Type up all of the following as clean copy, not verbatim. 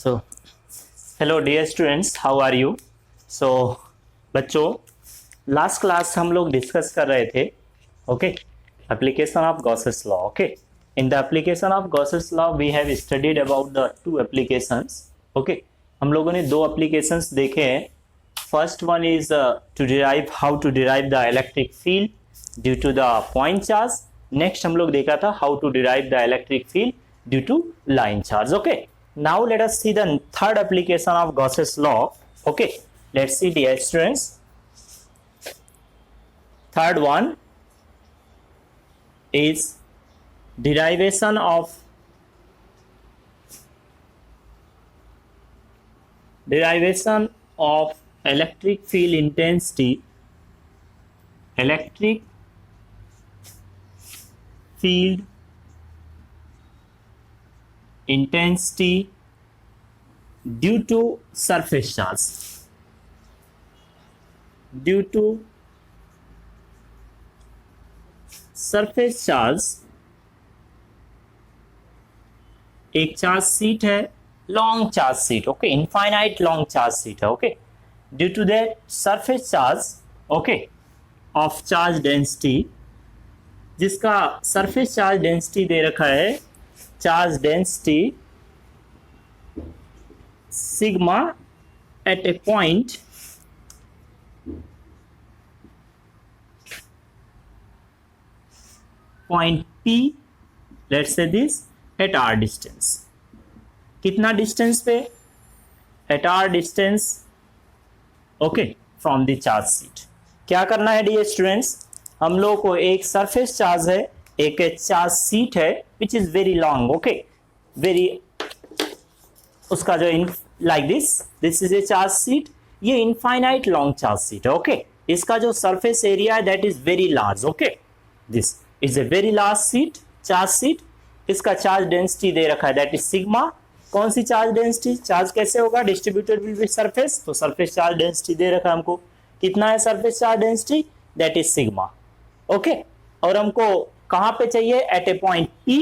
So, hello dear students, how are you? So, बच्चों last class हम लोग discuss कर रहे थे okay application of Gauss's law okay in the application of Gauss's law we have studied about the two applications okay हम लोगों ने दो एप्लीकेशंस देखे हैं. First one is to derive how to derive the electric field due to the point charge. Next हम लोग देखा था how to derive the electric field due to line charge. Okay now let us see the third application of Gauss's law. Okay, let's see dear students. Third one is derivation of electric field intensity due to surface charge. Due to surface charge एक charge sheet है, long charge sheet okay infinite long charge sheet है okay due to that surface charge okay of charge density जिसका surface charge density दे रखा है charge density sigma at a point P, let's say this at r distance. कितना distance पे? at r distance okay from the charge sheet. क्या करना है dear students, हम लोग को एक सरफेस चार्ज है, एक चार्ज सीट है which is very long okay very उसका जो like this is a charge sheet, ये इनफाइनाइट लॉन्ग चार्ज सीट है ओके इसका जो सरफेस एरिया है that is very large okay this is a very large seat charge seat. इसका charge density दे रखा है दैट इज सिग्मा. कौन सी चार्ज डेंसिटी? चार्ज कैसे होगा? डिस्ट्रीब्यूटेड विल बी सरफेस, तो सरफेस चार्ज डेंसिटी दे रखा है हमको. कितना है surface charge density? That is sigma okay और हमको कहां पे चाहिए? At a point P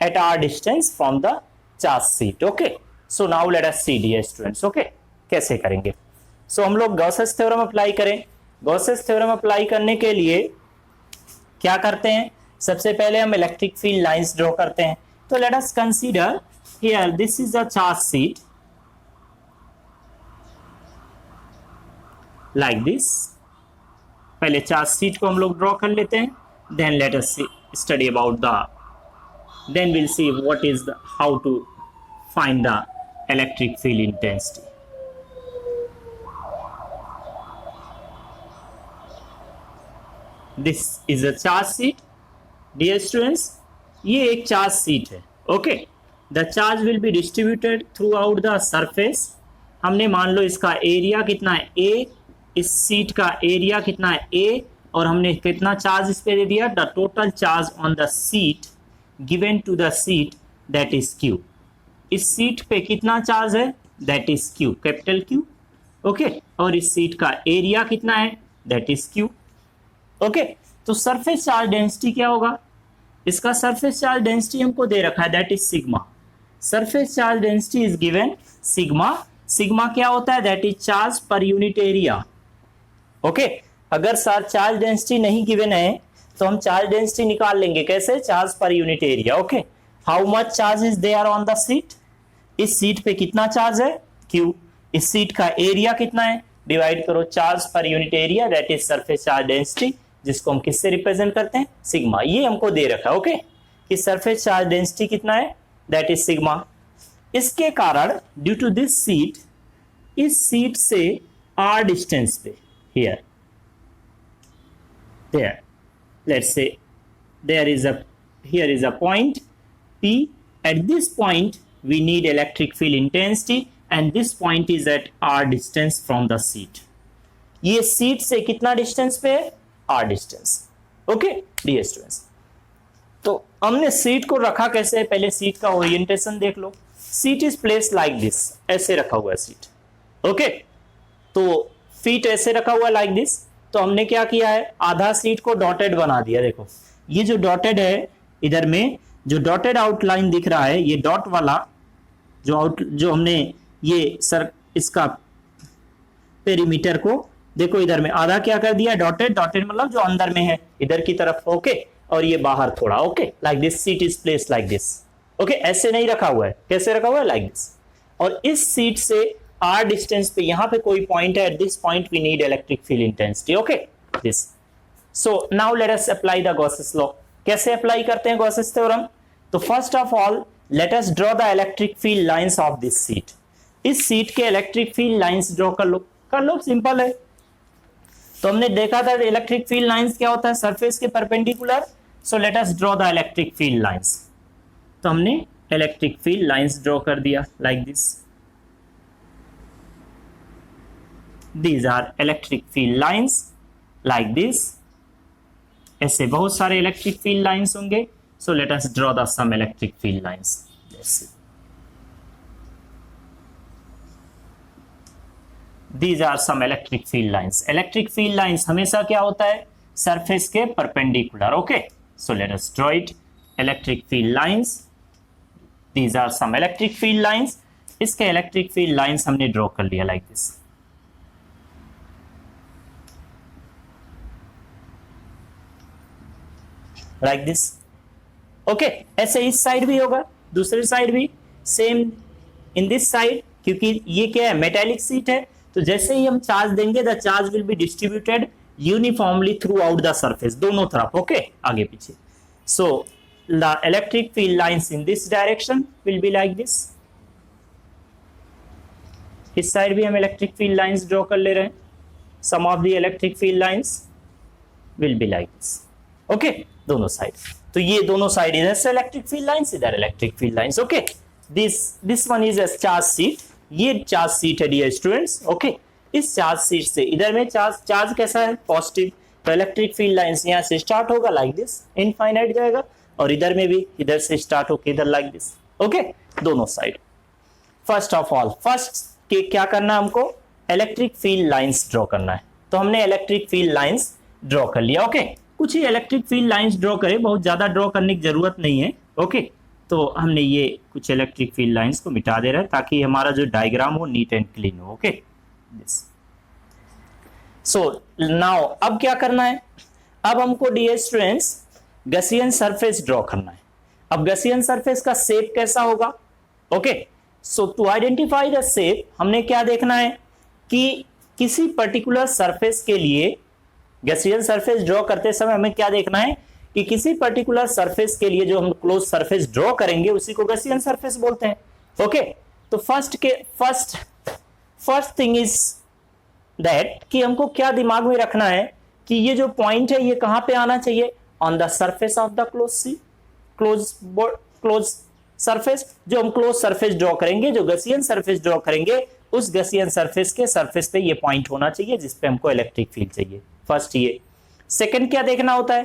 at r distance from the charge sheet. Okay, so now let us see dear students. Okay, कैसे करेंगे? So हम लोग गॉसेस थ्योरम अप्लाई करें. गॉसेस थ्योरम अप्लाई करने के लिए क्या करते हैं? सबसे पहले हम इलेक्ट्रिक फील्ड लाइंस ड्रॉ करते हैं. तो let us consider here this is a charge sheet like this. पहले चार्ज शीट को हम लोग ड्रॉ कर लेते हैं. Then let us study about then we'll see what is how to find the electric field intensity. This is a charge sheet dear students. ये एक charge sheet है okay the charge will be distributed throughout the surface. हमने मान लो इसका area कितना है A, इस seat का एरिया कितना है A और हमने कितना चार्ज इस पे दे दिया? The total charge on the seat given to the seat that is Q. इस सीट पे कितना चार्ज है? That is Q capital Q okay और इस सीट का एरिया कितना है? That is Q okay. तो सरफेस चार्ज डेंसिटी क्या होगा? इसका सरफेस चार्ज डेंसिटी हमको दे रखा है that is sigma. Surface charge density is given sigma. Sigma क्या होता है? That is charge per unit area okay. अगर सर चार्ज डेंसिटी नहीं गिवन है तो हम चार्ज डेंसिटी निकाल लेंगे. कैसे? Charge per unit area okay. How much charge is there on the seat? इस सीट पे कितना चार्ज है? Q. इस सीट का एरिया कितना है? डिवाइड करो charge per unit area that is surface charge density जिसको हम किससे रिप्रेजेंट करते हैं? सिग्मा. ये हमको दे रखा है ओके कि सरफेस चार्ज डेंसिटी कितना है? That is sigma. इसके कारण ड्यू टू दिस सीट, इस सीट से r डिस्टेंस पे here there let's say here is a point P. At this point we need electric field intensity and this point is at r distance from the seat. ये seat से कितना distance पे है? r distance okay dear students. तो हमने seat को रखा कैसे? पहले सीट का ओरिएंटेशन देख लो. Sheet is place like this, ऐसे रखा हुआ है सीट ओके तो फीट ऐसे रखा हुआ लाइक दिस. तो हमने क्या किया है? आधा सीट को डॉटेड बना दिया. देखो ये जो डॉटेड है इधर में जो डॉटेड आउटलाइन दिख रहा है, ये डॉट वाला जो हमने ये इसका पेरीमीटर को देखो इधर में आधा क्या कर दिया, डॉटेड मतलब जो अंदर में है इधर की तरफ, ओके, और ये बाहर थोड़ा, okay, like this seat is place like this, okay, ऐसे नहीं रखा हुआ है, कैसे रखा हुआ है, लाइक दिस। और इस सीट से r डिस्टेंस पे यहाँ पे कोई पॉइंट है, at this point we need electric field intensity, okay, this. So now let us apply the Gauss's law. कैसे अप्लाई करते हैं गॉसेस थ्योरम? तो first of all let us draw the electric field lines of this seat. इस seat के electric field lines draw कर लो, simple है। तो हमने देखा था इलेक्ट्रिक फील्ड लाइंस क्या होता है, सरफेस के perpendicular. So let us draw the electric field lines. तो हमने इलेक्ट्रिक फील्ड लाइंस ड्रॉ कर दिया like this. These are electric field lines like this. ऐसे बहुत सारे इलेक्ट्रिक फील्ड लाइंस होंगे। So let us draw the some electric field lines. These are some electric field lines. Electric field lines हमेशा क्या होता है, सरफेस के perpendicular, okay. So let us draw it. Electric field lines. These are some electric field lines. इसके electric field lines हमने draw कर लिया like this, like this, okay. ऐसे इस साइड भी होगा, दूसरी साइड भी सेम इन दिस साइड, क्योंकि ये क्या है, मेटेलिक सीट है। तो जैसे ही हम चार्ज देंगे the charge will be distributed uniformly through out the surface, दोनों तरफ, ओके, आगे पीछे। So the electric field lines in this direction will be like this. इस साइड भी हम इलेक्ट्रिक फील्ड लाइंस ड्रॉ कर ले रहे हैं। Some of the electric field lines will be like this, okay, दोनों साइड। तो ये दोनों साइड इधर से इलेक्ट्रिक फील्ड लाइंस, इधर electric field lines, okay. This one is a charge sheet, ये चार्ज सीट है डियर स्टूडेंट्स, ओके। इस चार्ज सीट से इधर में चार्ज कैसा है, पॉजिटिव। तो इलेक्ट्रिक फील्ड लाइंस यहाँ से स्टार्ट होगा लाइक दिस, इनफाइनाइट जाएगा, और इधर में भी इधर से स्टार्ट होकर इधर लाइक दिस, ओके, दोनों side. First of all first के क्या करना है हमको, इलेक्ट्रिक फील्ड लाइंस ड्रॉ करना है। तो हमने इलेक्ट्रिक फील्ड लाइंस ड्रॉ कर लिया, ओके। कुछ ही इलेक्ट्रिक फील्ड लाइंस ड्रॉ करें, बहुत ज्यादा ड्रॉ करने की जरूरत नहीं है, ओके। तो हमने ये कुछ इलेक्ट्रिक फील्ड लाइंस को मिटा दे रहा है ताकि हमारा जो डायग्राम हो नीट एंड क्लीन हो, ओके। सो नाउ अब क्या करना है, अब हमको dear students Gaussian surface draw करना है। अब गॉसियन सरफेस का शेप कैसा होगा, okay. So to identify the shape हमने क्या देखना है कि किसी पर्टिकुलर सरफेस के लिए गॉसियन सरफेस ड्रॉ करते समय हमें क्या देखना है कि किसी पर्टिकुलर सरफेस के लिए जो हम क्लोज सरफेस ड्रॉ करेंगे उसी को गॉसियन सरफेस बोलते हैं, ओके। तो फर्स्ट थिंग इज दैट कि हमको क्या दिमाग में रखना है कि ये जो पॉइंट है ये कहां पे आना चाहिए, on the surface of the close surface. जो हम क्लोज सरफेस ड्रॉ करेंगे, जो गॉसियन सरफेस ड्रॉ करेंगे, उस गॉसियन सरफेस के सरफेस पे ये पॉइंट होना चाहिए जिसपे हमको इलेक्ट्रिक फील्ड चाहिए। फर्स्ट ये। सेकंड क्या देखना होता है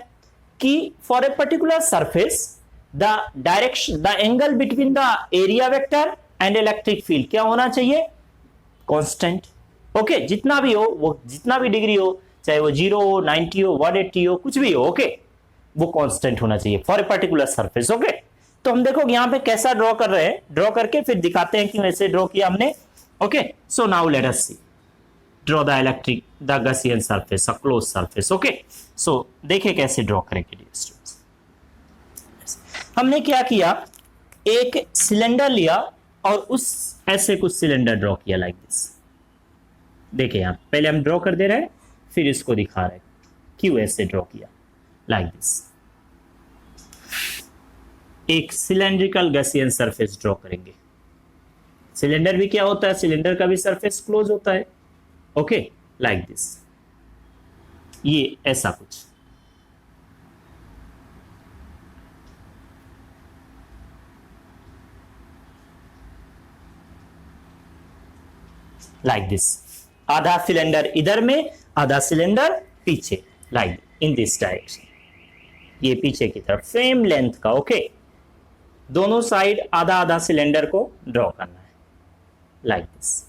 कि for a particular surface the direction, the angle between the area vector and electric field क्या होना चाहिए, कांस्टेंट, ओके। जितना भी हो, वो जितना भी डिग्री हो, चाहे वो 0 हो, 90 हो, 180 हो, कुछ भी हो, ओके, वो कांस्टेंट होना चाहिए for a particular surface, okay. तो हम देखो यहां पे कैसा ड्रॉ कर रहे हैं, ड्रॉ करके फिर दिखाते हैं कि वैसे ड्रॉ किया हमने, okay. So now let us see draw the Gaussian surface, a close surface, okay. So देखिए कैसे ड्रॉ करेंगे डियर स्टूडेंट्स। हमने क्या किया, एक सिलेंडर लिया और उस ऐसे कुछ सिलेंडर ड्रॉ किया लाइक दिस। देखिए यहां पहले हम ड्रॉ कर दे रहे हैं, फिर इसको दिखा रहे हैं क्यों ऐसे ड्रॉ किया लाइक दिस। एक सिलेंड्रिकल गॉसियन सरफेस ड्रॉ करेंगे। सिलेंडर भी क्या होता है, सिलेंडर का भी सरफेस क्लोज होता है, ओके, लाइक दिस। ये ऐसा कुछ लाइक दिस। आधा सिलेंडर इधर में, आधा सिलेंडर पीछे, लाइक इन दिस डायरेक्शन। ये पीछे की तरफ सेम लेंथ का, ओके। दोनों साइड आधा आधा सिलेंडर को ड्रॉ करना है लाइक दिस,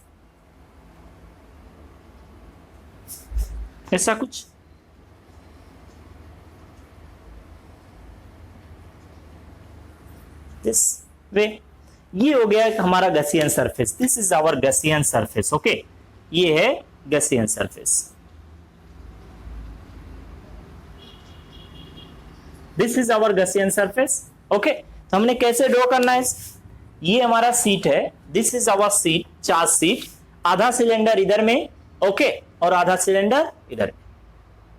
ऐसा कुछ। This way. ये हो गया हमारा Gaussian surface, this is our Gaussian surface. Okay, ये है Gaussian surface, this is our Gaussian surface. Okay, तो हमने कैसे ड्रॉ करना है, ये हमारा सीट है, this is our seat, charge seat, आधा सिलेंडर इधर में, ओके, और आधा सिलेंडर इधर में।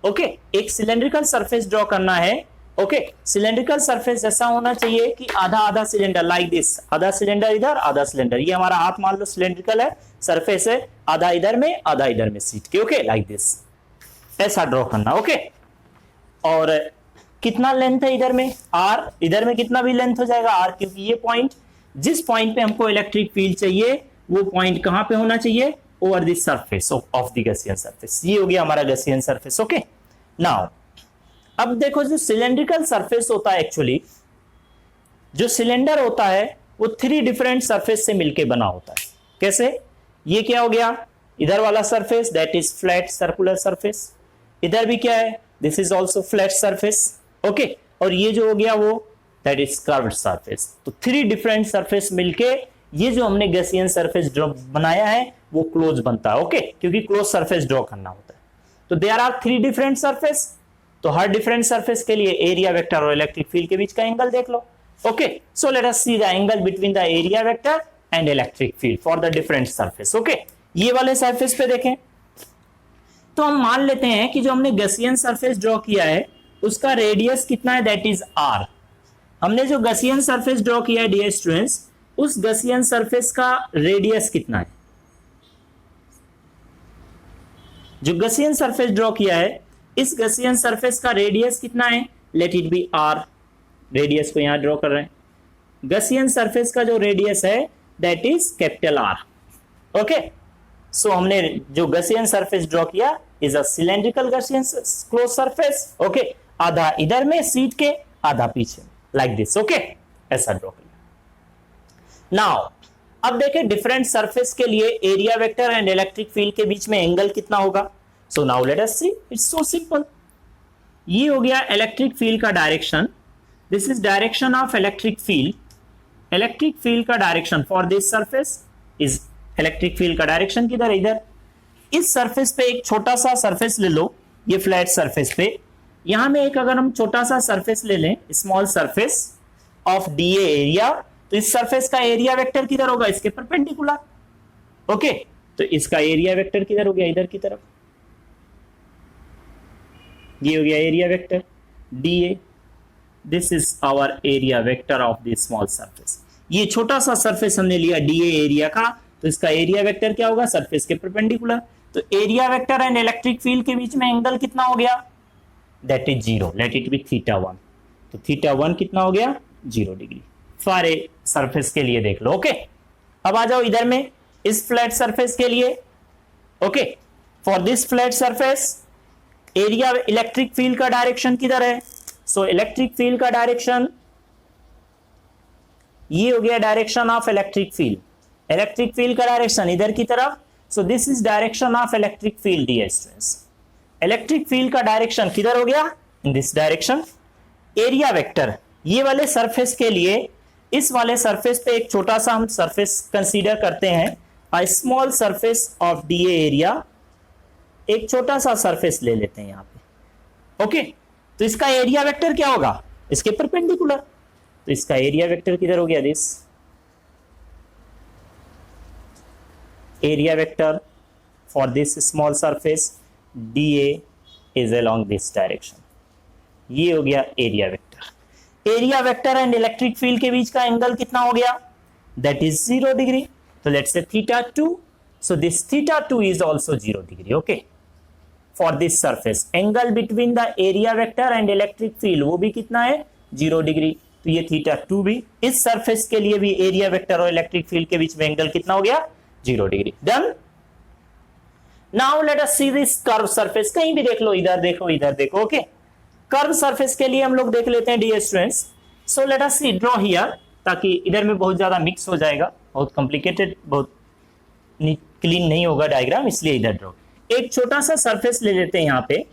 ओके, एक सिलेंड्रिकल सरफेस ड्रॉ करना है। ओके, सिलेंड्रिकल सरफेस ऐसा होना चाहिए कि आधा आधा सिलेंडर, लाइक दिस, आधा सिलेंडर इधर, आधा सिलेंडर, ये हमारा हाथ मान लो सिलेंड्रिकल है, सरफेस है, आधा इधर में आधा इधर में सीट के। ओके, लाइक दिस, ऐसा ड्रॉ करना। ओके, और कितना लेंथ है इधर में, आर, इधर में कितना भी लेंथ हो जाएगा आर, क्योंकि ये पॉइंट, जिस पॉइंट पे हमको इलेक्ट्रिक फील्ड चाहिए वो पॉइंट कहां पे होना चाहिए, over the surface of the Gaussian surface. ये हो गया हमारा गसियन सरफेस। ओके, नाउ अब देखो, जो सिलेंड्रिकल सरफेस होता है, एक्चुअली जो सिलेंडर होता है वो 3 डिफरेंट सरफेस से मिलके बना होता है। कैसे, ये क्या हो गया, इधर वाला surface that is flat circular surface, इधर भी क्या है, this is also flat surface. Okay, और ये जो हो गया वो दैट इज कर्व्ड सरफेस। तो 3 डिफरेंट सरफेस मिलके ये जो हमने गसियन सरफेस ड्रॉ बनाया है वो क्लोज बनता है। ओके, क्योंकि क्लोज सरफेस ड्रॉ करना होता है। तो देयर आर 3 डिफरेंट सरफेस, तो हर डिफरेंट सरफेस के लिए एरिया वेक्टर और इलेक्ट्रिक फील्ड के बीच का एंगल देख लो। Okay, so let us see the angle between the area vector and electric field for the different surface. Okay, ये वाले सरफेस पे देखें तो हम मान लेते हैं कि जो हमने गसियन सरफेस ड्रॉ किया है उसका रेडियस कितना है, दैट इज आर। हमने जो गसियन सरफेस ड्रॉ किया है डियर स्टूडेंट्स, उस गसियन सरफेस का रेडियस कितना है, जो गसियन सरफेस ड्रॉ किया है इस गसियन सरफेस का रेडियस कितना है, let it be r, radius को यहां ड्रॉ कर रहे हैं। गसियन सरफेस का जो रेडियस है that is capital are. Okay, so हमने जो गसियन सरफेस ड्रॉ किया is a cylindrical Gaussian close surface. Okay, आधा इधर में सीट के, आधा पीछे, लाइक दिस। ओके, ऐसा ड्रॉ किया। नाउ अब देखें डिफरेंट सरफेस के लिए area vector and electric field के बीच में एंगल कितना होगा। So now let us see, it's so simple. ये हो गया इलेक्ट्रिक फील्ड का direction, this is direction of electric field, electric field का direction for this surface is, electric field का डायरेक्शन किधर, इधर। इस सरफेस पे एक छोटा सा सरफेस ले लो, ये फ्लैट सरफेस पे, यहां में एक अगर हम छोटा सा सरफेस ले लें, small surface of DA area, तो इस सरफेस का एरिया वेक्टर किधर होगा, इसके परपेंडिकुलर। ओके, तो इसका एरिया वेक्टर किधर हो गया, इधर की तरफ, ये हो गया area vector dA, this is our area vector of this small surface. ये छोटा सा सरफेस हमने लिया डीए एरिया का, तो इसका एरिया वेक्टर क्या होगा, सरफेस के परपेंडिकुलर। तो area vector and electric field के बीच में एंगल कितना हो गया, that is 0, let it be θ1। तो θ1 कितना हो गया, 0 डिग्री। सारे सरफेस के लिए देख लो। ओके, अब आ जाओ इधर में इस फ्लैट सरफेस के लिए। Okay, for this flat surface area electric field का डायरेक्शन किधर है, सो इलेक्ट्रिक फील्ड का डायरेक्शन ये हो गया, direction of electric field, electric field का डायरेक्शन इधर की तरफ। So this is direction of electric field dear students, electric field का डायरेक्शन किधर हो गया, in this direction. Area vector ये वाले सरफेस के लिए, इस वाले सरफेस पे एक छोटा सा हम सरफेस कंसीडर करते हैं, a small surface of DA area, एक छोटा सा सरफेस ले लेते हैं यहां पे। ओके, तो इसका एरिया वेक्टर क्या होगा, इसके परपेंडिकुलर। तो इसका एरिया वेक्टर किधर हो गया, this area vector for this small surface d A is along this direction, ये हो गया area vector. Area vector and electric field के बीच का एंगल कितना हो गया, दैट इज 0 डिग्री। तो let's say θ2, so this θ2 is also 0 degree. Okay, for this surface angle between the area vector and electric field वो भी कितना है, 0 डिग्री। तो ये θ2 भी, इस सरफेस के लिए भी एरिया वेक्टर और इलेक्ट्रिक फील्ड के बीच में एंगल कितना हो गया, 0 degree. Done. Now let us see this curve surface, कहीं भी देख लो, इधर देखो, इधर देखो। ओके, कर्व सरफेस के लिए हम लोग देख लेते हैं dear students. So let us see draw here, ताकि इधर में बहुत ज्यादा मिक्स हो जाएगा, बहुत कॉम्प्लिकेटेड, बहुत क्लीन नहीं होगा डायग्राम, इसलिए इधर ड्रॉ। एक छोटा सा सरफेस ले लेते हैं यहां पे,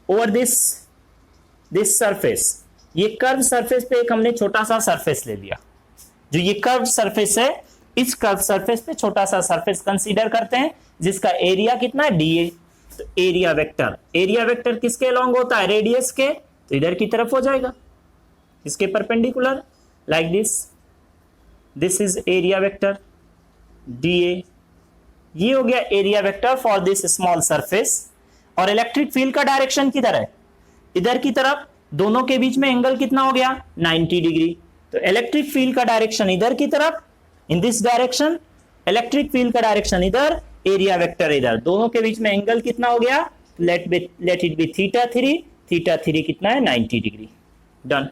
ओवर दिस सरफेस, ये कर्व सरफेस पे एक हमने छोटा सा सरफेस ले लिया। जो ये कर्व सरफेस है, इस कर्व सरफेस पे छोटा सा सरफेस कंसीडर करते हैं जिसका एरिया कितना है, डीए। तो एरिया वेक्टर किसके अलोंग होता है, रेडियस के, तो इधर की तरफ हो जाएगा, इसके perpendicular, like this is area vector DA. ये हो गया area vector for this small surface. और इलेक्ट्रिक फील्ड का डायरेक्शन किधर है, इधर की तरफ। दोनों के बीच में एंगल कितना हो गया, 90 डिग्री। तो इलेक्ट्रिक फील्ड का डायरेक्शन इधर की तरफ, इन दिस डायरेक्शन, इलेक्ट्रिक फील्ड का डायरेक्शन इधर, एरिया वेक्टर इधर, दोनों के बीच में एंगल कितना हो गया, late it B theta three कितना है, 90 डिग्री। डन,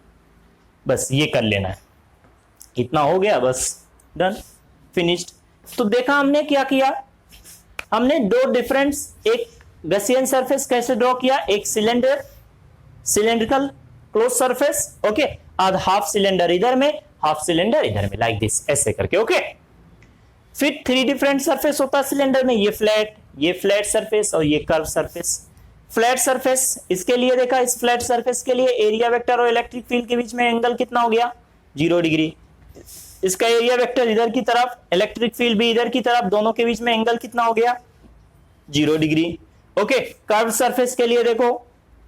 बस ये कर लेना है, कितना हो गया, बस डन, फिनिश्ड। तो देखा हमने क्या किया, हमने दो डिफरेंट, एक गसियन सरफेस कैसे ड्रॉ किया, एक सिलेंड्रिकल क्लोज सरफेस, ओके, और हाफ सिलेंडर इधर में, हाफ सिलेंडर इधर में, लाइक दिस, ऐसे करके, ओके। फिर थ्री डिफरेंट सरफेस होता है सिलेंडर में, ये फ्लैट सरफेस और ये कर्व सरफेस। फ्लैट सरफेस, इसके लिए देखा, इस फ्लैट सरफेस के लिए एरिया वेक्टर और इलेक्ट्रिक फील्ड के बीच में एंगल कितना हो गया, 0 डिग्री। इसका एरिया वेक्टर इधर की तरफ, इलेक्ट्रिक फील्ड भी इधर की तरफ, दोनों के बीच में एंगल कितना हो गया, 0 डिग्री, ओके। कर्व सरफेस के लिए देखो,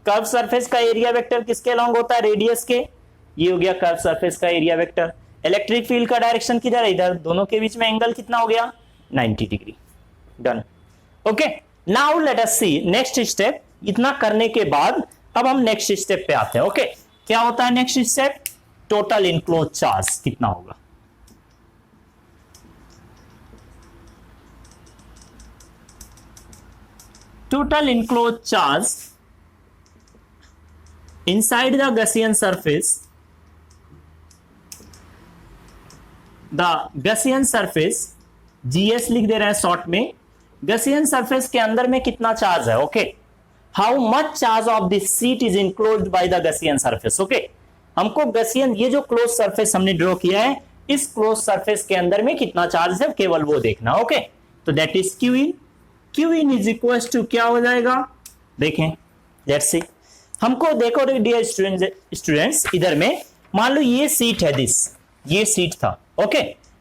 कर्व सरफेस का एरिया वेक्टर किसके अलोंग होता है, रेडियस के, ये हो गया कर्व सरफेस का एरिया वेक्टर। इलेक्ट्रिक फील्ड का डायरेक्शन किधर है, इधर, दोनों के बीच में एंगल कितना हो गया, 90 degree. Done, okay. Now let us see next step. इतना करने के बाद अब हम नेक्स्ट स्टेप पे आते हैं, ओके। क्या होता है next step, total enclose charge कितना होगा। Total enclosed charge inside the Gaussian surface, the Gaussian surface GS लिख दे रहे हैं शॉर्ट में, Gaussian surface के अंदर में कितना चार्ज है, okay. How much charge of this sheet is enclosed by the Gaussian surface, okay. हमको Gaussian, ये जो क्लोज सरफेस हमने ड्रॉ किया है, इस क्लोज सरफेस के अंदर में कितना चार्ज है, केवल वो देखना, ओके। तो that is Q in is equal to क्या हो जाएगा, देखें, लेट्स सी। हमको देखो डियर स्टूडेंट्स, इधर में मान लो ये सीट है, ये सीट था, ओके,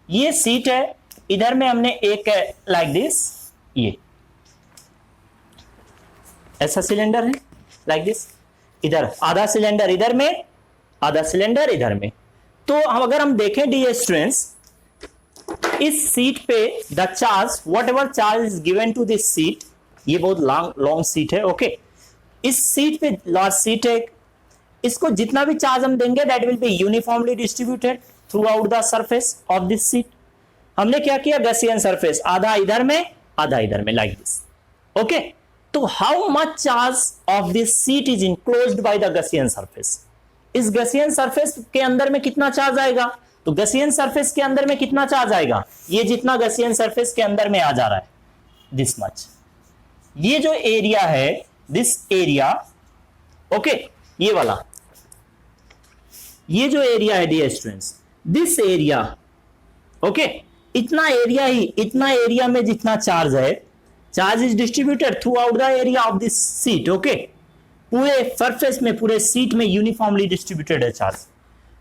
ये सीट है, इधर में हमने एक लाइक दिस, ये ऐसा सिलेंडर है, लाइक दिस, इधर आधा सिलेंडर इधर में, आधा सिलेंडर इधर में। तो अगर हम देखें डियर स्टूडेंट्स, इस सीट पे the charge, whatever charge is given to this seat, ये बहुत लॉन्ग सीट है, ओके। इस सीट पे लार्ज सीट है, इसको जितना भी चार्ज हम देंगे that will be uniformly distributed throughout the surface of this seat. हमने क्या किया, गसियन सरफेस, आधा इधर में आधा इधर में, लाइक दिस, ओके। तो how much charge of this seat is enclosed by the Gaussian surface, इस गसियन सरफेस के अंदर में कितना चार्ज आएगा, तो गसियन सरफेस के अंदर में कितना चार्ज आएगा, ये जितना गसियन सरफेस के अंदर में आ जा रहा है, दिस मच। ये जो एरिया है, दिस एरिया, ओके, ये वाला, ये जो एरिया है dear students, this area, okay, इतना एरिया ही, इतना एरिया में जितना चार्ज है, charge is distributed throughout the area of this seat, okay. पूरे सरफेस में, पूरे सीट में यूनिफॉर्मली डिस्ट्रीब्यूटेड है चार्ज।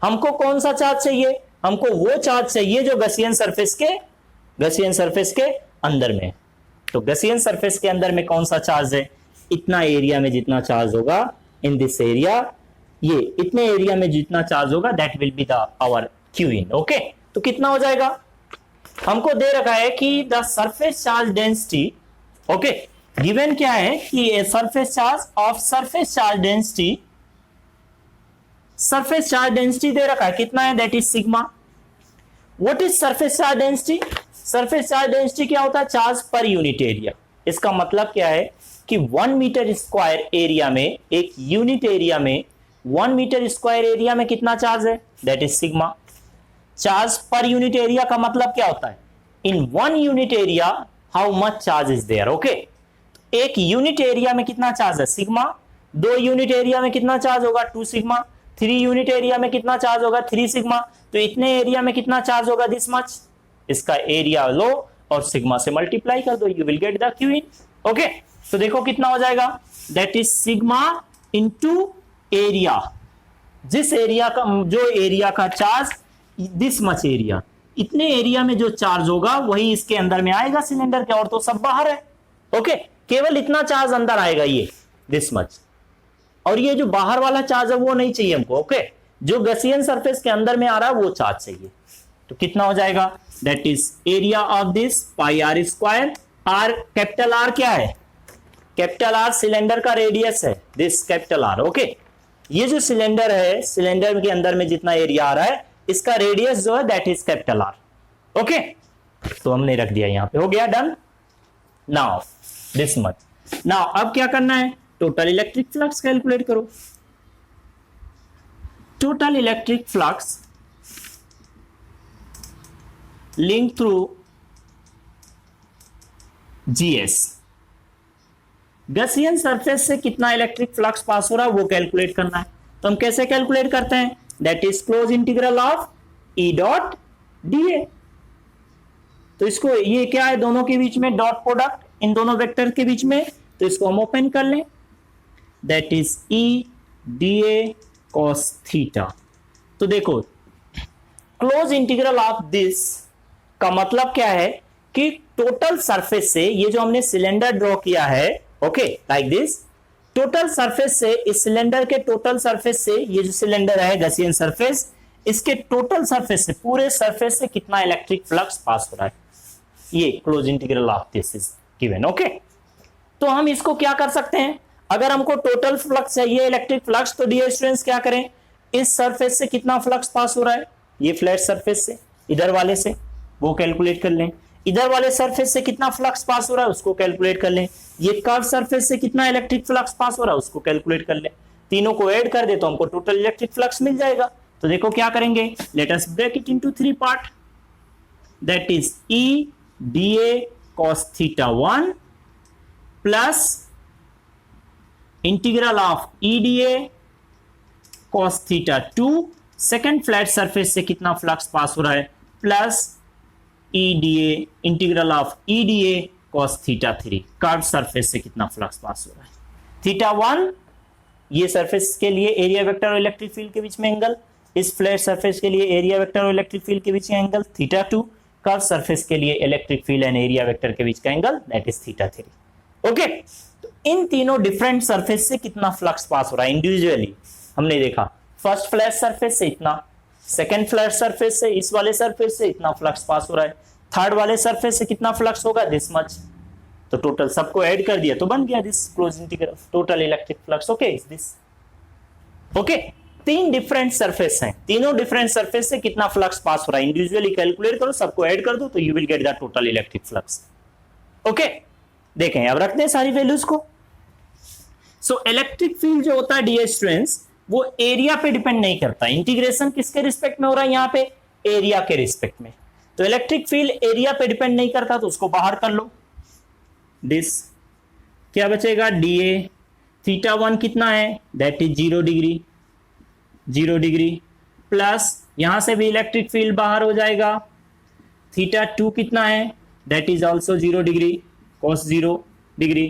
हमको कौन सा चार्ज चाहिए, हमको वो चार्ज चाहिए जो गसियन सरफेस के अंदर में। तो गसियन सरफेस के अंदर में कौन सा चार्ज है, इतना एरिया में जितना चार्ज होगा, इन दिस एरिया, ये इतने एरिया में जितना चार्ज होगा that will be the our Q in, okay. तो कितना हो जाएगा, हमको दे रखा है कि the surface charge density, okay, given क्या है कि सरफेस चार्ज डेंसिटी दे रखा है, कितना है, that is sigma. What is surface charge density, surface charge density क्या होता है, चार्ज पर यूनिट एरिया। इसका मतलब क्या है कि 1 मीटर स्क्वायर एरिया में, एक यूनिट एरिया में 1 मीटर स्क्वायर एरिया में कितना चार्ज है, that is sigma. Charge per unit area का मतलब क्या होता है, in 1 unit area how much charge is there, okay. एक यूनिट एरिया में कितना चार्ज है, सिग्मा। 2 यूनिट एरिया में कितना चार्ज होगा, 2 सिग्मा। 3 यूनिट एरिया में कितना चार्ज होगा, 3 सिग्मा। तो इतने एरिया में कितना चार्ज होगा, दिस मच। इसका एरिया लो और सिग्मा से मल्टीप्लाई कर दो, you will get the Q in, okay. तो देखो कितना हो जाएगा, that is sigma into area. जिस एरिया का, जो एरिया का चार्ज दिस मच एरिया, इतने एरिया में जो चार्ज होगा वही इसके अंदर में आएगा सिलेंडर के, और तो सब बाहर है। ओके, केवल इतना चार्ज अंदर आएगा, ये दिस मच, और ये जो बाहर वाला चार्ज है वो नहीं चाहिए हमको। ओके, जो गैसियन सरफेस के अंदर में आ रहा है वो चार्ज चाहिए। तो कितना हो जाएगा, that is area of this pi are square. R, capital r क्या है, कैपिटल आर सिलेंडर का रेडियस है, दिस कैपिटल आर। ओके, ये जो सिलेंडर है, सिलेंडर के अंदर में जितना एरिया आ रहा है इसका रेडियस जो है that is capital are. Okay, तो हमने रख दिया यहां पे, हो गया, done. Now this much. Now अब क्या करना है, टोटल इलेक्ट्रिक फ्लक्स कैलकुलेट करो। Total electric flux link through G S, Gaussian surface से कितना इलेक्ट्रिक फ्लक्स पास हो रहा है वो कैलकुलेट करना है। तो हम कैसे कैलकुलेट करते हैं, that is close integral of E dot DA. तो इसको, ये क्या है, दोनों के बीच में डॉट प्रोडक्ट, इन दोनों वेक्टर के बीच में, तो इसको हम ओपन कर लें, that is E d A cos theta. तो देखो, क्लोज इंटीग्रल ऑफ दिस का मतलब क्या है कि टोटल सरफेस से, ये जो हमने सिलेंडर ड्रॉ किया है, okay, like this, total surface से, इस सिलेंडर के टोटल सरफेस से, ये जो सिलेंडर है गैसियन सरफेस, इसके टोटल सरफेस से, पूरे सरफेस से कितना इलेक्ट्रिक फ्लक्स पास हो रहा है, ये close integral of this is given. Okay, तो हम इसको क्या कर सकते हैं, अगर हमको टोटल फ्लक्स चाहिए इलेक्ट्रिक फ्लक्स, तो डियर स्टूडेंट्स क्या करें, इस सरफेस से कितना फ्लक्स पास हो रहा है, ये फ्लैट सरफेस से, इधर वाले से, वो कैलकुलेट कर लें। इधर वाले सरफेस से कितना फ्लक्स पास हो रहा है उसको कैलकुलेट कर लें। ये कर्व सरफेस से कितना इलेक्ट्रिक फ्लक्स पास हो रहा है उसको कैलकुलेट कर लें। तीनों को ऐड कर दे तो हमको टोटल इलेक्ट्रिक फ्लक्स मिल जाएगा। तो देखो क्या करेंगे, let us break it into 3 part, that is E d A cos theta 1 plus integral of E d A cos theta 2, second flat surface से कितना फ्लक्स पास हो रहा है, plus EDA integral of EDA cos theta 3, curve surface से कितना flux pass हो रहा है। थीटा 1 ये सरफेस के लिए एरिया वेक्टर और इलेक्ट्रिक फील्ड के बीच में एंगल, इस फ्लैट सरफेस के लिए एरिया वेक्टर और इलेक्ट्रिक फील्ड के बीच में एंगल थीटा 2, कर्व सरफेस के लिए electric field and area vector के बीच का angle that is theta 3। Okay, तो इन तीनों डिफरेंट सरफेस से कितना फ्लक्स पास हो रहा है इंडिविजुअली हमने देखा। फर्स्ट फ्लैट सरफेस से इतना, सेकेंड फ्लैट सरफेस से, इस वाले सरफेस से इतना फ्लक्स पास हो रहा है, थर्ड वाले सरफेस से कितना फ्लक्स होगा, दिस मच। तो टोटल सबको ऐड कर दिया तो बन गया this close integral total electric flux. Okay, is this okay. तीन डिफरेंट सरफेस हैं, तीनों डिफरेंट सरफेस से कितना फ्लक्स पास हो रहा है इंडिविजुअली कैलकुलेट करो, सबको ऐड कर दो तो you will get the total electric flux. Okay, देखें अब रखते हैं सारी वैल्यूज को। सो इलेक्ट्रिक फील्ड जो होता है डियर स्टूडेंट्स वो एरिया पे डिपेंड नहीं करता। इंटीग्रेशन किसके रिस्पेक्ट में हो रहा है यहाँ पे, एरिया के रिस्पेक्ट में। तो इलेक्ट्रिक फील्ड एरिया पे डिपेंड नहीं करता तो उसको बाहर कर लो। दिस क्या बचेगा, डी ए थीटा 1 कितना है, that is 0 degree, 0 degree plus यहां से भी इलेक्ट्रिक फील्ड बाहर हो जाएगा। थीटा 2 कितना है, that is also 0 degree cos 0 degree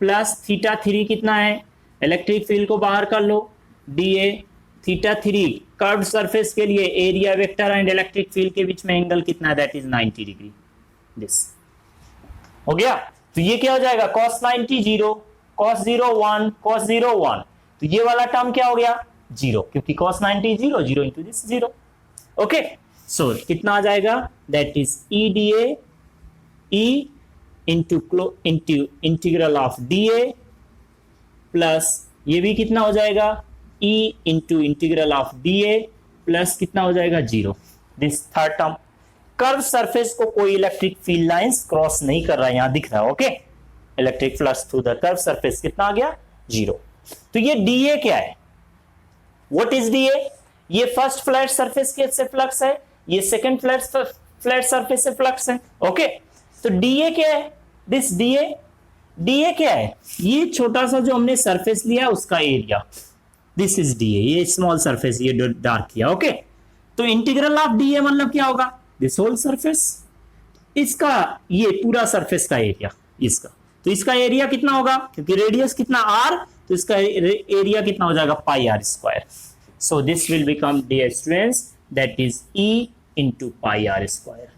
plus theta 3 कितना है, इलेक्ट्रिक फील्ड को बाहर कर लो, d A theta 3 curve surface के लिए area vector and electric field के बीच में एंगल कितना है, दैट इज 90 डिग्री। दिस हो गया। तो ये क्या हो जाएगा, cos 90 0, cos 0 1, cos 0 1। तो ये वाला टर्म क्या हो गया, 0, क्योंकि cos 90 0, 0 इंटू दिस 0। ओके, सो कितना आ जाएगा, that is E d A into integral of D A plus ये भी कितना हो जाएगा, E into integral of D A plus कितना हो जाएगा 0। This third term. Curve surface को कोई इलेक्ट्रिक फील्ड लाइंस क्रॉस नहीं कर रहा है, यहां दिख रहा है। Okay, electric flux through the curve surface कितना आ गया, 0। तो ये डीए क्या है, व्हाट इज डीए, ये फर्स्ट फ्लैट सरफेस के से फ्लक्स है, ये सेकंड फ्लैट सरफेस से फ्लक्स है। ओके, तो डीए क्या है, दिस डीए क्या है, ये छोटा सा जो हमने सरफेस लिया उसका एरिया, दिस इज डीए, ये स्मॉल सरफेस ये डार्क किया। ओके, तो इंटीग्रल ऑफ डीए मतलब क्या होगा, दिस होल सरफेस, इसका ये पूरा सरफेस का एरिया इसका, तो इसका एरिया कितना होगा, क्योंकि रेडियस कितना r, तो इसका एरिया कितना हो जाएगा pi r square. So this will become dear students that is E into pi r square.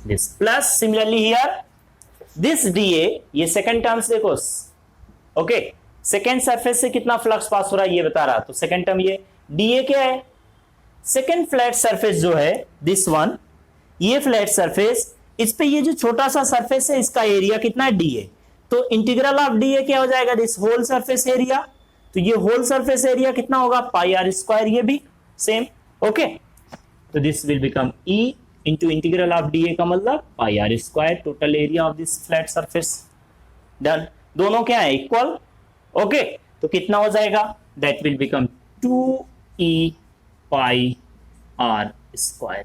This plus similarly here this dA, ये सेकंड टर्म्स देखो, ओके सेकंड सरफेस से कितना फ्लक्स पास हो रहा है ये बता रहा, तो सेकंड टर्म ये dA क्या है, सेकंड फ्लैट सरफेस जो है दिस वन, ये फ्लैट सरफेस, इस पे ये जो छोटा सा सरफेस है इसका एरिया कितना है dA, तो इंटीग्रल ऑफ dA क्या हो जाएगा, दिस होल सरफेस एरिया, तो ये होल सरफेस एरिया कितना होगा पाई आर स्क्वायर, ये भी सेम, ओके तो this will become E into integral of dA का मतलब pi are square total area of this flat surface, done, दोनों क्या है इक्वल, ओके तो कितना हो जाएगा, that will become 2E pi are square,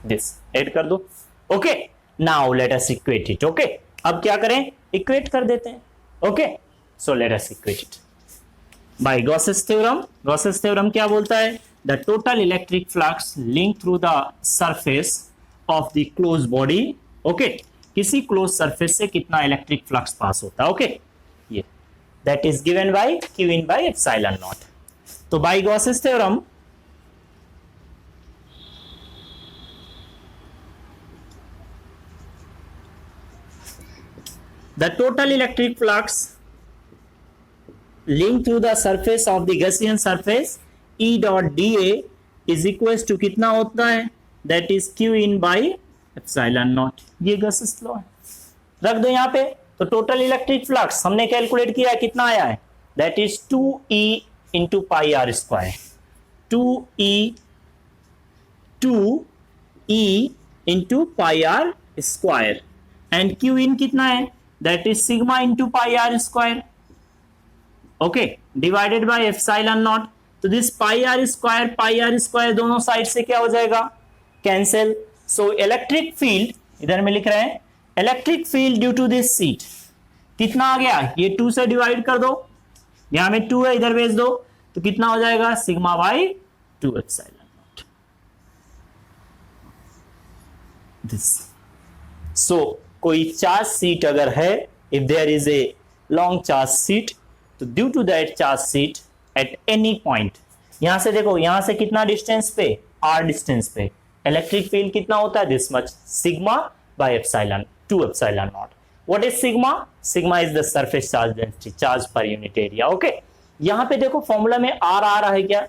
this add कर दो, okay now let us equate it, okay अब क्या करें, इक्वेट कर देते हैं, okay so let us equate it by Gauss's theorem. Gauss's theorem क्या बोलता है, the total electric flux link through the surface of the close body, okay किसी क्लोज सरफेस से कितना इलेक्ट्रिक फ्लक्स पास होता है, ओके ये that is given by q in by epsilon naught, तो by Gauss's theorem the total electric flux linked through the surface of the Gaussian surface E dot dA is equals to कितना होता है, that is q in by epsilon naught, ये Gauss's law है, रख दो यहाँ पे, तो टोटल इलेक्ट्रिक फ्लक्स हमने कैलकुलेट किया है कितना आया है, that is 2E into pi r square, 2E into pi r square and q in कितना है, that is sigma into pi r square, okay divided by epsilon naught, तो this pi r square दोनों side से क्या हो जाएगा, cancel, सो electric field इधर में लिख रहे हैं, electric field due to this seat कितना आ गया, ये 2 से डिवाइड कर दो, यहां में 2 है इधर भेज दो, तो कितना हो जाएगा sigma by 2 epsilon naught, this, so कोई चार्ज सीट अगर है, if there is a long charge sheet, तो due to that charge sheet at any point, यहां से देखो यहां से कितना डिस्टेंस पे, r डिस्टेंस पे, इलेक्ट्रिक फील्ड कितना होता है this much, sigma by epsilon 2 epsilon naught, what is sigma, sigma is the surface charge density, charge per unit area, okay यहां पे देखो फॉर्मूला में r आ रहा है क्या,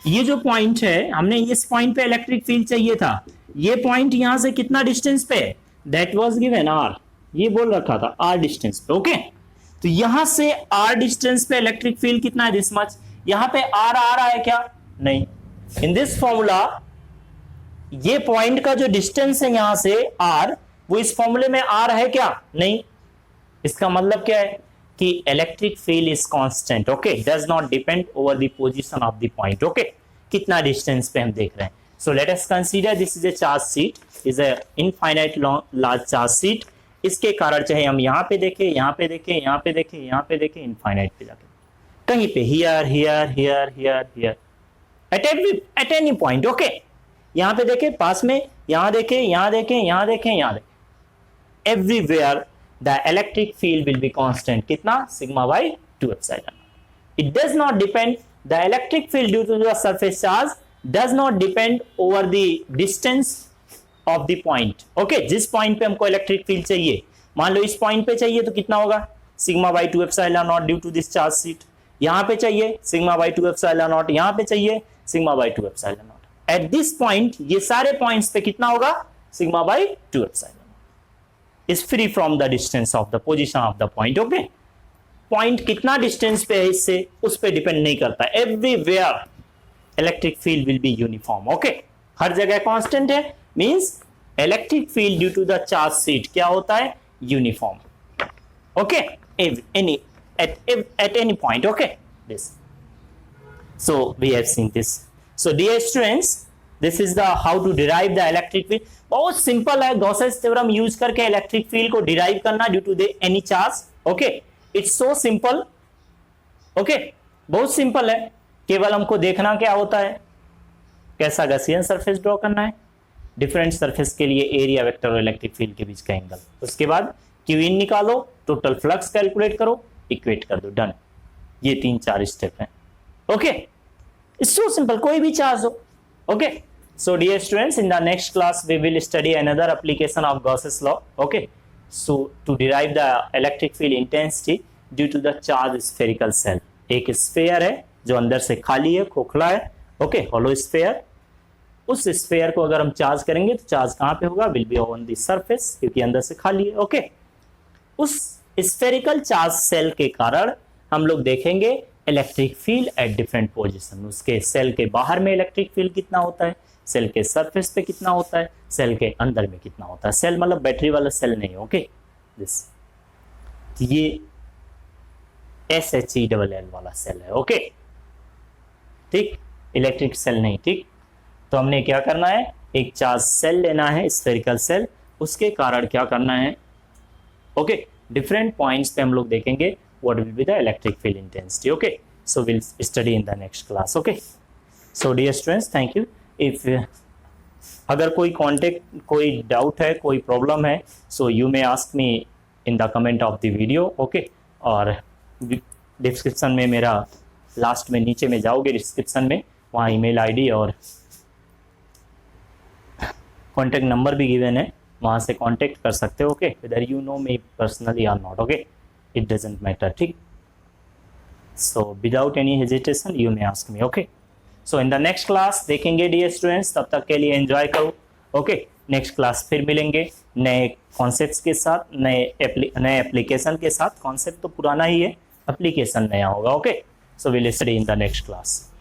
ये जो पॉइंट है हमने इस पॉइंट पे इलेक्ट्रिक फील्ड चाहिए था, ये पॉइंट यहां से कितना डिस्टेंस पे, दैट वाज गिवन r, ये बोल रखा था r डिस्टेंस पे, ओके तो यहां से r डिस्टेंस पे इलेक्ट्रिक फील्ड कितना है दिस मच, यहां पे r आ रहा है क्या, नहीं, इन दिस फॉर्मूला ये पॉइंट का जो डिस्टेंस है यहां से r, वो इस फॉर्मूले में r है क्या, नहीं, इसका मतलब क्या है कि electric field is constant, okay does not depend over the position of the point, okay कितना डिस्टेंस पे हम देख रहे हैं, सो let us consider this is a charge seat, is a infinite large charge seat, इसके कारण चाहे हम यहाँ पे देखें, यहाँ पे देखें, यहाँ पे देखें, यहाँ पे देखें, इनफाइनाइट पे जाके कहीं पे, here here here here here eight any point, okay यहाँ पे देखें पास में, यहाँ देखें, यहाँ देखें, यहाँ देखें, यहाँ देखें, everywhere the electric field will be constant, कितना sigma by 2 epsilon, it does not depend, the electric field due to the surface charge does not depend over the distance of the point, okay जिस point पे हमको electric field चाहिए, मान लो इस point पे चाहिए तो कितना होगा sigma by 2 epsilon naught due to this charge seat, यहां पे चाहिए सिग्मा बाई 2 एप्सिलॉन नॉट, यहां पे चाहिए sigma by 2 epsilon naught, at this point ये सारे पॉइंट्स पे कितना होगा sigma by 2 epsilon naught is free from the distance of the position of the point, okay point कितना डिस्टेंस पे है इससे उस पे डिपेंड नहीं करता, everywhere electric field will be uniform, okay हर जगह कांस्टेंट है, means electric field due to the charge sheet क्या होता है uniform, okay any at any point, okay this, so we have seen this, so dear students this is the how to derive the electric field, बहुत simple है, Gauss's theorem use करके electric field को derive करना due to the any charge, okay it's so simple, okay बहुत simple है, केवल हमको देखना क्या होता है, कैसा गॉसियन सरफेस ड्रॉ करना है, डिफरेंट सरफेस के लिए एरिया वेक्टर और इलेक्ट्रिक फील्ड के बीच का एंगल, उसके बाद क्यू इन निकालो, टोटल फ्लक्स कैलकुलेट करो, इक्वेट कर दो, डन, ये 3-4 स्टेप हैं, ओके इट्स सो सिंपल, कोई भी चार्ज हो, okay So dear students, in the next class we will study another application of Gauss's law. Okay, so to derive the electric field intensity due to the charged spherical cell. एक sphere है जो अंदर से खाली है, खोखला है, okay, hollow sphere. उस स्फेयर को अगर हम चार्ज करेंगे तो चार्ज कहाँ पे होगा? Will be on the surface, क्योंकि अंदर से खाली है। ओके, उस स्फेरिकल चार्ज सेल के कारण हम लोग देखेंगे electric field at different position. उसके सेल के बाहर में इलेक्ट्रिक फील्ड कितना होता है, सेल के सरफेस पे कितना होता है, सेल के अंदर में कितना होता है। सेल मतलब बैटरी वाला सेल नहीं, ओके, दिस ये SHELL वाला सेल है। ओके, ठीक, इलेक्ट्रिक सेल नहीं। ठीक, तो हमने क्या करना है, एक चार्ज सेल लेना है, स्फेरिकल सेल, उसके कारण क्या करना है, ओके, डिफरेंट पॉइंट्स पे हम लोग देखेंगे what will be the electric field intensity. Okay, so will study in the next class. Okay, so dear students, thank you. If अगर कोई डाउट है, कोई प्रॉब्लम है, so you may ask me in the comment of the video. Okay, और description में मेरा last में नीचे में जाओगे डिस्क्रिप्शन में, वहाँ ईमेल आईडी और कॉन्टैक्ट नंबर भी गिवन है, वहाँ से कॉन्टैक्ट कर सकते हो। Okay, whether you know me personally और not, okay, it doesn't matter. ठीक, so without any hesitation you may ask me. Okay, so in the next class देखेंगे डियर स्टूडेंट्स, तब तक के लिए एंजॉय करो। ओके, नेक्स्ट क्लास फिर मिलेंगे नए कॉन्सेप्ट्स के साथ, नए एप्लीकेशन के साथ। कॉन्सेप्ट तो पुराना ही है, एप्लीकेशन नया होगा। Okay, so will study in the next class.